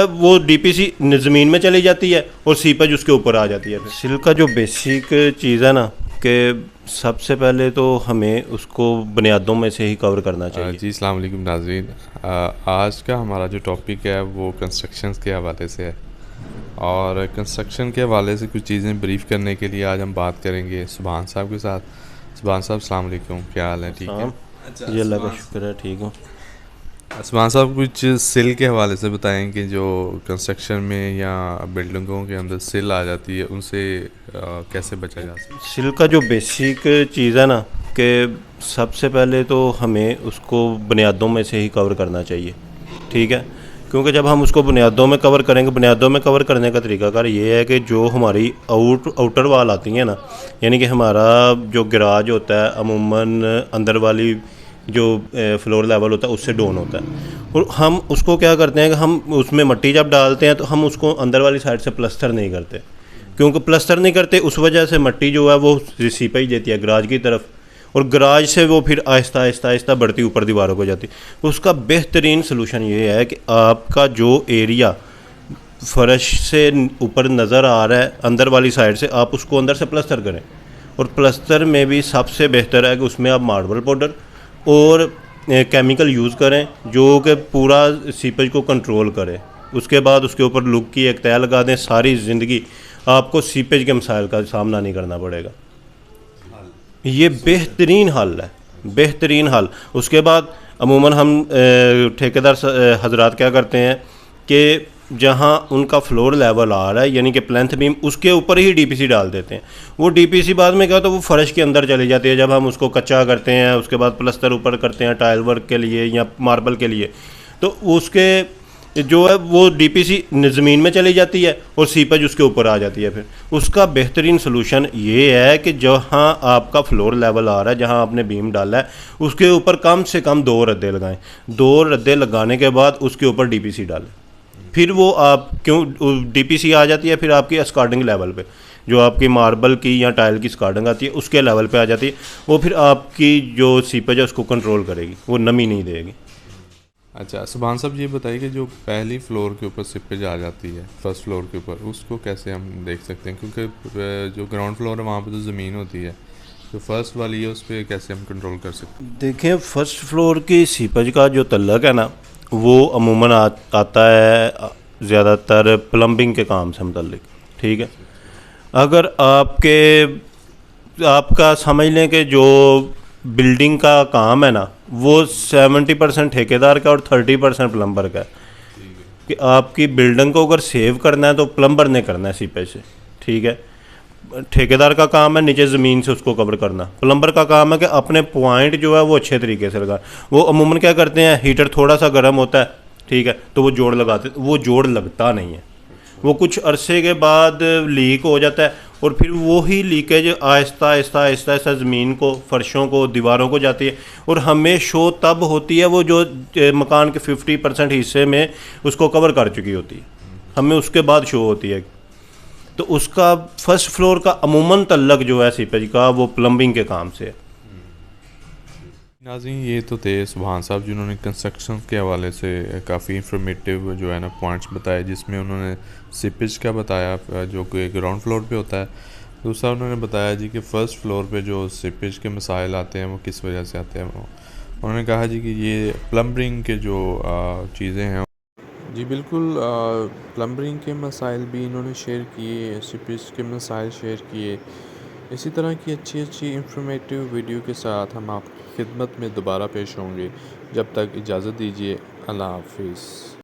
वो डीपीसी ज़मीन में चली जाती है और सीपेज उसके ऊपर आ जाती है। सिल का जो बेसिक चीज़ है ना कि सबसे पहले तो हमें उसको बुनियादों में से ही कवर करना चाहिए। जी अस्सलाम वालेकुम नाज़रीन। आज का हमारा जो टॉपिक है वो कंस्ट्रक्शन के हवाले से है और कंस्ट्रक्शन के हवाले से कुछ चीज़ें ब्रीफ करने के लिए आज हम बात करेंगे सुभान साहब के साथ। सुभान साहब अस्सलाम वालेकुम, क्या हाल है? ठीक है। शाम जी, अल्लाह का शुक्र है, ठीक हूँ। सुभान साहब कुछ सिल के हवाले से बताएं कि जो कंस्ट्रक्शन में या बिल्डिंगों के अंदर सिल आ जाती है उनसे कैसे बचा जा सकता सिल का जो बेसिक चीज़ है ना कि सबसे पहले तो हमें उसको बुनियादों में से ही कवर करना चाहिए, ठीक है। क्योंकि जब हम उसको बुनियादों में कवर करेंगे, बुनियादों में कवर करने का तरीकाकार ये है कि जो हमारी आउटर वाल आती हैं ना, यानी कि हमारा जो गराज होता है अमूमन अंदर वाली जो फ्लोर लेवल होता है उससे डाउन होता है, और हम उसको क्या करते हैं कि हम उसमें मिट्टी जब डालते हैं तो हम उसको अंदर वाली साइड से प्लस्तर नहीं करते। क्योंकि प्लस्तर नहीं करते उस वजह से मिट्टी जो है वो सीपेज देती है गराज की तरफ, और गराज से वो फिर आहिस्ता आहिस्ता आहिस्ता बढ़ती ऊपर दीवारों को जाती। तो उसका बेहतरीन सलूशन ये है कि आपका जो एरिया फर्श से ऊपर नज़र आ रहा है अंदर वाली साइड से, आप उसको अंदर से प्लस्तर करें। और प्लस्तर में भी सबसे बेहतर है कि उसमें आप मार्बल पाउडर और केमिकल यूज़ करें जो कि पूरा सीपेज को कंट्रोल करे। उसके बाद उसके ऊपर लुक की एक तय लगा दें, सारी ज़िंदगी आपको सीपेज के मसाइल का सामना नहीं करना पड़ेगा। ये बेहतरीन हल है, बेहतरीन हल। उसके बाद अमूमन हम ठेकेदार हजरात क्या करते हैं कि जहाँ उनका फ्लोर लेवल आ रहा है यानी कि प्लेंथ बीम, उसके ऊपर ही डीपीसी डाल देते हैं। वो डीपीसी बाद में क्या, तो वो फर्श के अंदर चली जाती है। जब हम उसको कच्चा करते हैं उसके बाद प्लस्तर ऊपर करते हैं टाइल वर्क के लिए या मार्बल के लिए, तो उसके जो है वो डीपीसी ज़मीन में चली जाती है और सीपेज उसके ऊपर आ जाती है। फिर उसका बेहतरीन सलूशन ये है कि जहाँ आपका फ्लोर लेवल आ रहा है, जहाँ आपने बीम डाला है, उसके ऊपर कम से कम 2 रद्दे लगाएं। 2 रद्दे लगाने के बाद उसके ऊपर डीपीसी डालें। फिर वो आप क्यों डीपीसी आ जाती है, फिर आपकी स्कार्डिंग लेवल पे जो आपकी मार्बल की या टाइल की स्कार्डिंग आती है उसके लेवल पे आ जाती है। वो फिर आपकी जो सीपेज है उसको कंट्रोल करेगी, वो नमी नहीं देगी। अच्छा सुभान साहब, ये बताइए कि जो पहली फ्लोर के ऊपर सिपेज आ जाती है फर्स्ट फ्लोर के ऊपर, उसको कैसे हम देख सकते हैं? क्योंकि जो ग्राउंड फ्लोर है वहाँ पे तो ज़मीन होती है, जो फर्स्ट वाली है उस पर कैसे हम कंट्रोल कर सकते हैं? देखिए, फर्स्ट फ्लोर की सीपेज का जो तल्लक है ना, वो अमूमन आता है ज़्यादातर प्लम्बिंग के काम से मुतल्लिक, ठीक है। अगर आपका समझ लें कि जो बिल्डिंग का काम है ना, वो 70% ठेकेदार का और 30% प्लम्बर का है। कि आपकी बिल्डिंग को अगर सेव करना है तो प्लम्बर ने करना है सीपेज से, ठीक है। ठेकेदार का काम है नीचे ज़मीन से उसको कवर करना, प्लम्बर का काम है कि अपने पॉइंट जो है वो अच्छे तरीके से लगा। वो अमूमन क्या करते हैं, हीटर थोड़ा सा गर्म होता है, ठीक है, तो वो जोड़ लगाते, वो जोड़ लगता नहीं है। वो कुछ अरसे के बाद लीक हो जाता है और फिर वो ही लीकेज आहिस्ता आहिस्ता आहिस्ता आहिस्ता ज़मीन को, फर्शों को, दीवारों को जाती है। और हमें शो तब होती है वो जो मकान के 50% हिस्से में उसको कवर कर चुकी होती है, हमें उसके बाद शो होती है। तो उसका फर्स्ट फ्लोर का अमूमन तल्लक जो है सीपेज का, वो प्लम्बिंग के काम से है। नाज़रीन, ये तो थे सुभान साहब जिन्होंने कंस्ट्रक्शन के हवाले से काफ़ी इंफॉर्मेटिव जो है ना पॉइंट्स बताए, जिसमें उन्होंने सिपेज का बताया जो कि ग्राउंड फ्लोर पे होता है। दूसरा उन्होंने बताया जी कि फ़र्स्ट फ्लोर पे जो सिपेज के मसाइल आते हैं वो किस वजह से आते हैं। उन्होंने कहा जी कि ये प्लम्बिंग के जो चीज़ें हैं, जी बिल्कुल, प्लम्बिंग के मसाइल भी इन्होंने शेयर किए, सिपेज के मसाइल शेयर किए। इसी तरह की अच्छी अच्छी इंफॉर्मेटिव वीडियो के साथ हम आपकी खिदमत में दोबारा पेश होंगे। जब तक इजाज़त दीजिए, अल्लाह हाफिज़।